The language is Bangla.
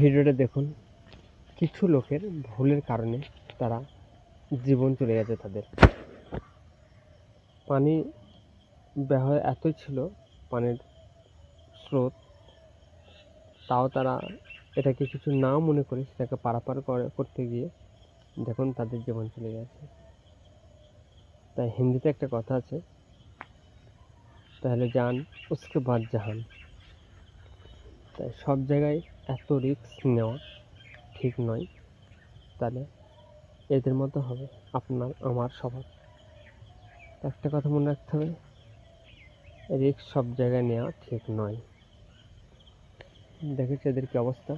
ভিডিওটা দেখুন, কিছু লোকের ভুলের কারণে তারা জীবন চলে গেছে তাদের। পানি ব্যবহার এতই ছিল, পানির স্রোত, তাও তারা এটাকে কিছু না মনে করে সেটাকে পারাপার করতে গিয়ে দেখুন তাদের জীবন চলে গেছে। তাই হিন্দিতে একটা কথা আছে, তাহলে জান উসকে বাদ জাহান। তাই সব জায়গায় এত রিস্ক নেওয়া ঠিক নয়। তাহলে এদের মতো হবে আপনার আমার সবার। একটা কথা মনে রাখতে হবে, রিস্ক সব জায়গায় নেওয়া ঠিক নয়। দেখেছি এদের কি অবস্থা।